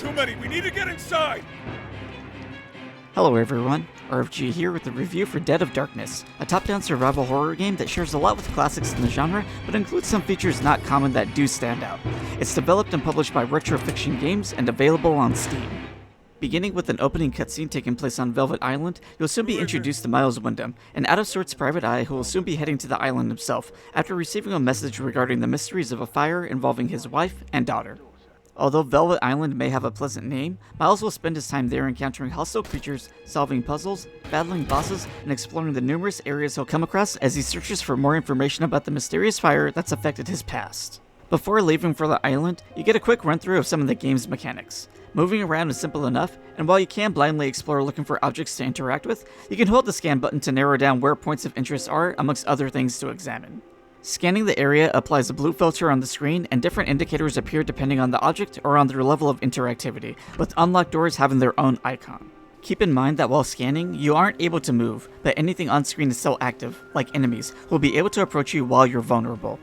too many. We need to get inside. Hello everyone, RFG here with a review for Dead of Darkness, a top-down survival horror game that shares a lot with classics in the genre, but includes some features not common that do stand out. It's developed and published by Retrofiction Games and available on Steam. Beginning with an opening cutscene taking place on Velvet Island, you'll soon be introduced to Miles Wyndham, an out-of-sorts private eye who will soon be heading to the island himself, after receiving a message regarding the mysteries of a fire involving his wife and daughter. Although Velvet Island may have a pleasant name, Miles will spend his time there encountering hostile creatures, solving puzzles, battling bosses, and exploring the numerous areas he'll come across as he searches for more information about the mysterious fire that's affected his past. Before leaving for the island, you get a quick run-through of some of the game's mechanics. Moving around is simple enough, and while you can blindly explore looking for objects to interact with, you can hold the scan button to narrow down where points of interest are amongst other things to examine. Scanning the area applies a blue filter on the screen, and different indicators appear depending on the object or on their level of interactivity, with unlocked doors having their own icon. Keep in mind that while scanning, you aren't able to move, but anything on screen is still active, like enemies, who will be able to approach you while you're vulnerable.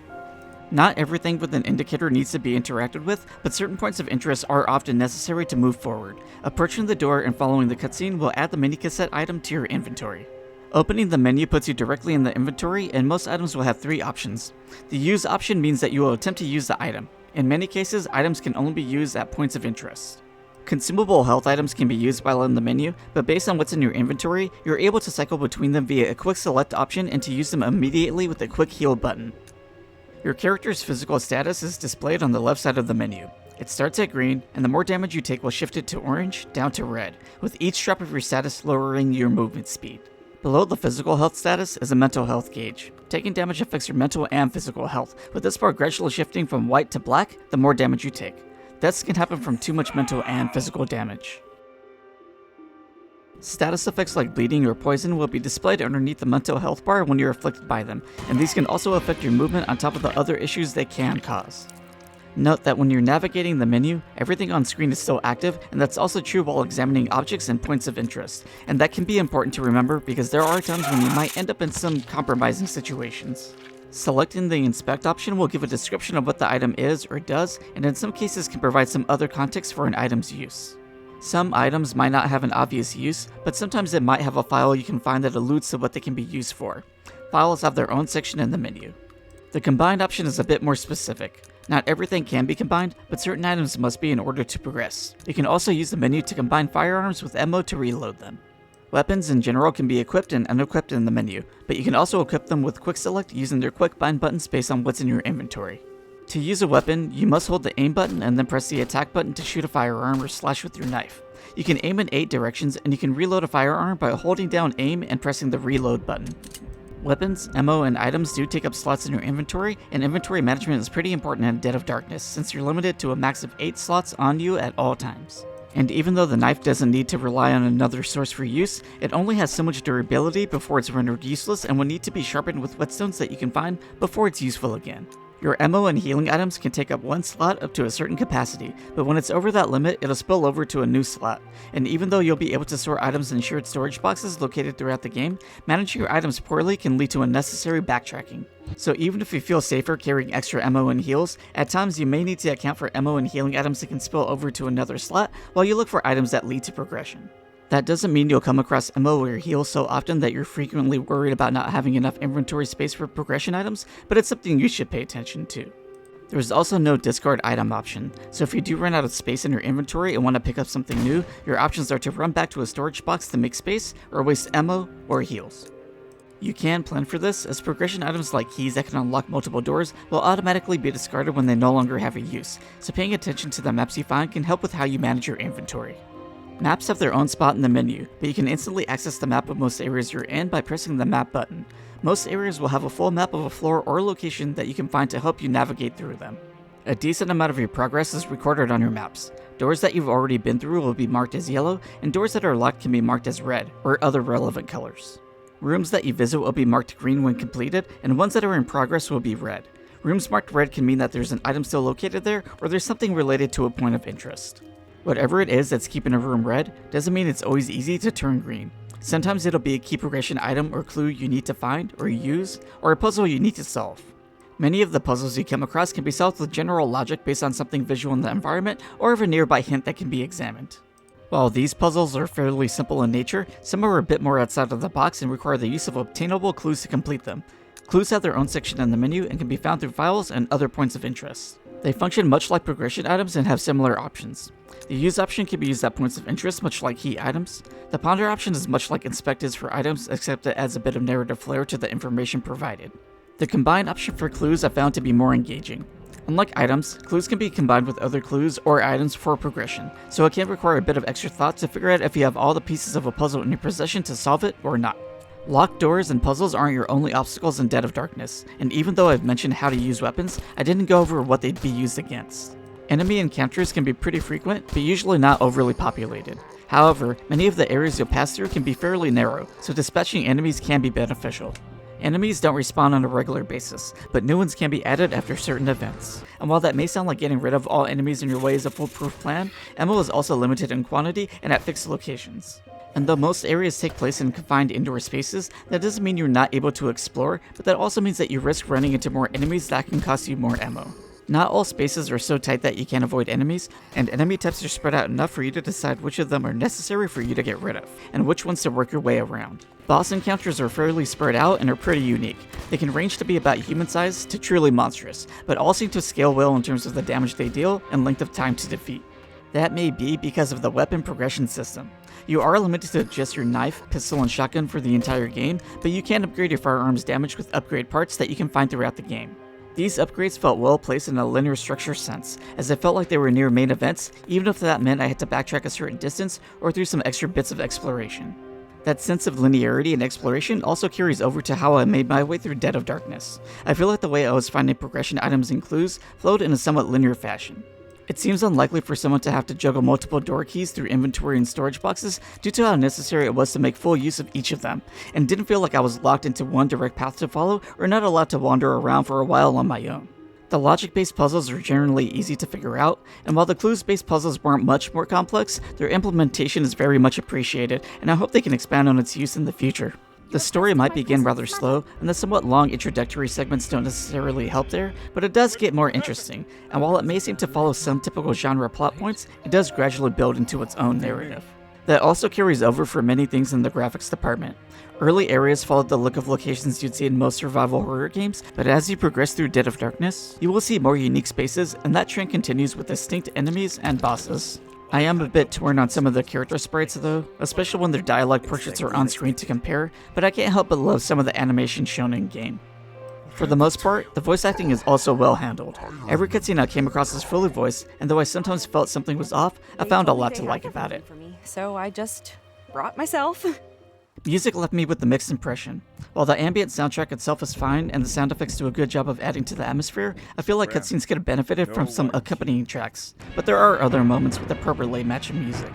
Not everything with an indicator needs to be interacted with, but certain points of interest are often necessary to move forward. Approaching the door and following the cutscene will add the mini cassette item to your inventory. Opening the menu puts you directly in the inventory, and most items will have 3 options. The use option means that you will attempt to use the item. In many cases, items can only be used at points of interest. Consumable health items can be used while in the menu, but based on what's in your inventory, you're able to cycle between them via a quick select option and to use them immediately with a quick heal button. Your character's physical status is displayed on the left side of the menu. It starts at green, and the more damage you take will shift it to orange, down to red, with each drop of your status lowering your movement speed. Below the physical health status is a mental health gauge. Taking damage affects your mental and physical health, with this bar gradually shifting from white to black the more damage you take. Deaths can happen from too much mental and physical damage. Status effects like bleeding or poison will be displayed underneath the mental health bar when you're afflicted by them, and these can also affect your movement on top of the other issues they can cause. Note that when you're navigating the menu, everything on screen is still active, and that's also true while examining objects and points of interest, and that can be important to remember because there are times when you might end up in some compromising situations. Selecting the inspect option will give a description of what the item is or does, and in some cases can provide some other context for an item's use. Some items might not have an obvious use, but sometimes it might have a file you can find that alludes to what they can be used for. Files have their own section in the menu. The combined option is a bit more specific. Not everything can be combined, but certain items must be in order to progress. You can also use the menu to combine firearms with ammo to reload them. Weapons in general can be equipped and unequipped in the menu, but you can also equip them with quick select using their quick bind buttons based on what's in your inventory. To use a weapon, you must hold the aim button and then press the attack button to shoot a firearm or slash with your knife. You can aim in 8 directions, and you can reload a firearm by holding down aim and pressing the reload button. Weapons, ammo, and items do take up slots in your inventory, and inventory management is pretty important in Dead of Darkness since you're limited to a max of 8 slots on you at all times. And even though the knife doesn't need to rely on another source for use, it only has so much durability before it's rendered useless and will need to be sharpened with whetstones that you can find before it's useful again. Your ammo and healing items can take up 1 slot up to a certain capacity, but when it's over that limit, it'll spill over to a new slot. And even though you'll be able to store items in shared storage boxes located throughout the game, managing your items poorly can lead to unnecessary backtracking. So even if you feel safer carrying extra ammo and heals, at times you may need to account for ammo and healing items that can spill over to another slot while you look for items that lead to progression. That doesn't mean you'll come across ammo or heals so often that you're frequently worried about not having enough inventory space for progression items, but it's something you should pay attention to. There's also no discard item option, so if you do run out of space in your inventory and want to pick up something new, your options are to run back to a storage box to make space, or waste ammo or heals. You can plan for this, as progression items like keys that can unlock multiple doors will automatically be discarded when they no longer have a use, so paying attention to the maps you find can help with how you manage your inventory. Maps have their own spot in the menu, but you can instantly access the map of most areas you're in by pressing the map button. Most areas will have a full map of a floor or location that you can find to help you navigate through them. A decent amount of your progress is recorded on your maps. Doors that you've already been through will be marked as yellow, and doors that are locked can be marked as red, or other relevant colors. Rooms that you visit will be marked green when completed, and ones that are in progress will be red. Rooms marked red can mean that there's an item still located there, or there's something related to a point of interest. Whatever it is that's keeping a room red doesn't mean it's always easy to turn green. Sometimes it'll be a key progression item or clue you need to find or use, or a puzzle you need to solve. Many of the puzzles you come across can be solved with general logic based on something visual in the environment or of a nearby hint that can be examined. While these puzzles are fairly simple in nature, some are a bit more outside of the box and require the use of obtainable clues to complete them. Clues have their own section in the menu and can be found through files and other points of interest. They function much like progression items and have similar options. The use option can be used at points of interest, much like key items. The ponder option is much like inspect is for items, except it adds a bit of narrative flair to the information provided. The combine option for clues I found to be more engaging. Unlike items, clues can be combined with other clues or items for progression, so it can require a bit of extra thought to figure out if you have all the pieces of a puzzle in your possession to solve it or not. Locked doors and puzzles aren't your only obstacles in Dead of Darkness, and even though I've mentioned how to use weapons, I didn't go over what they'd be used against. Enemy encounters can be pretty frequent, but usually not overly populated. However, many of the areas you'll pass through can be fairly narrow, so dispatching enemies can be beneficial. Enemies don't respawn on a regular basis, but new ones can be added after certain events. And while that may sound like getting rid of all enemies in your way is a foolproof plan, ammo is also limited in quantity and at fixed locations. And though most areas take place in confined indoor spaces, that doesn't mean you're not able to explore, but that also means that you risk running into more enemies that can cost you more ammo. Not all spaces are so tight that you can't avoid enemies, and enemy types are spread out enough for you to decide which of them are necessary for you to get rid of, and which ones to work your way around. Boss encounters are fairly spread out and are pretty unique. They can range to be about human size to truly monstrous, but all seem to scale well in terms of the damage they deal and length of time to defeat. That may be because of the weapon progression system. You are limited to just your knife, pistol, and shotgun for the entire game, but you can upgrade your firearm's damage with upgrade parts that you can find throughout the game. These upgrades felt well placed in a linear structure sense, as it felt like they were near main events, even if that meant I had to backtrack a certain distance or through some extra bits of exploration. That sense of linearity and exploration also carries over to how I made my way through Dead of Darkness. I feel like the way I was finding progression items and clues flowed in a somewhat linear fashion. It seems unlikely for someone to have to juggle multiple door keys through inventory and storage boxes due to how necessary it was to make full use of each of them, and didn't feel like I was locked into one direct path to follow or not allowed to wander around for a while on my own. The logic-based puzzles are generally easy to figure out, and while the clues-based puzzles weren't much more complex, their implementation is very much appreciated, and I hope they can expand on its use in the future. The story might begin rather slow, and the somewhat long introductory segments don't necessarily help there, but it does get more interesting, and while it may seem to follow some typical genre plot points, it does gradually build into its own narrative. That also carries over for many things in the graphics department. Early areas followed the look of locations you'd see in most survival horror games, but as you progress through Dead of Darkness, you will see more unique spaces, and that trend continues with distinct enemies and bosses. I am a bit torn on some of the character sprites though, especially when their dialogue portraits are on screen to compare, but I can't help but love some of the animation shown in game. For the most part, the voice acting is also well handled. Every cutscene I came across is fully voiced, and though I sometimes felt something was off, I found a lot to like about it. So I just brought myself. Music left me with a mixed impression. While the ambient soundtrack itself is fine and the sound effects do a good job of adding to the atmosphere, I feel like cutscenes could have benefited from some accompanying tracks, but there are other moments with appropriately matching music.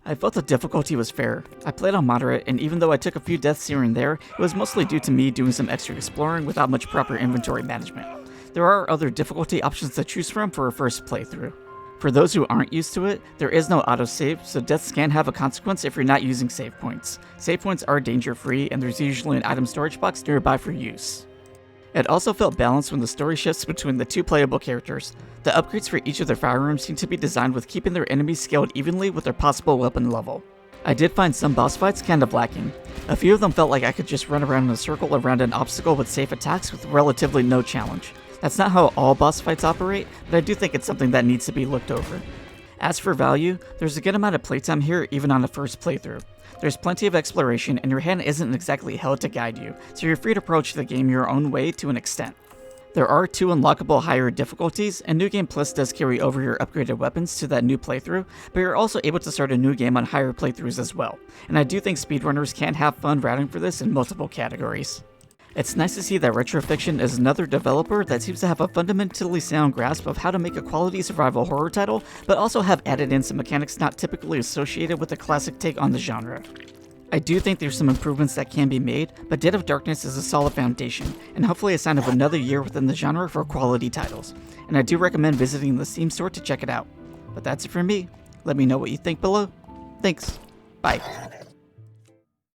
I felt the difficulty was fair. I played on moderate, and even though I took a few deaths here and there, it was mostly due to me doing some extra exploring without much proper inventory management. There are other difficulty options to choose from for a first playthrough. For those who aren't used to it, there is no autosave, so deaths can have a consequence if you're not using save points. Save points are danger-free, and there's usually an item storage box nearby for use. It also felt balanced when the story shifts between the two playable characters. The upgrades for each of their firearms seem to be designed with keeping their enemies scaled evenly with their possible weapon level. I did find some boss fights kind of lacking. A few of them felt like I could just run around in a circle around an obstacle with safe attacks with relatively no challenge. That's not how all boss fights operate, but I do think it's something that needs to be looked over. As for value, there's a good amount of playtime here even on a first playthrough. There's plenty of exploration and your hand isn't exactly held to guide you, so you're free to approach the game your own way to an extent. There are 2 unlockable higher difficulties, and New Game Plus does carry over your upgraded weapons to that new playthrough, but you're also able to start a new game on higher playthroughs as well, and I do think speedrunners can have fun routing for this in multiple categories. It's nice to see that Retrofiction is another developer that seems to have a fundamentally sound grasp of how to make a quality survival horror title, but also have added in some mechanics not typically associated with a classic take on the genre. I do think there's some improvements that can be made, but Dead of Darkness is a solid foundation, and hopefully a sign of another year within the genre for quality titles, and I do recommend visiting the Steam store to check it out. But that's it for me. Let me know what you think below. Thanks. Bye.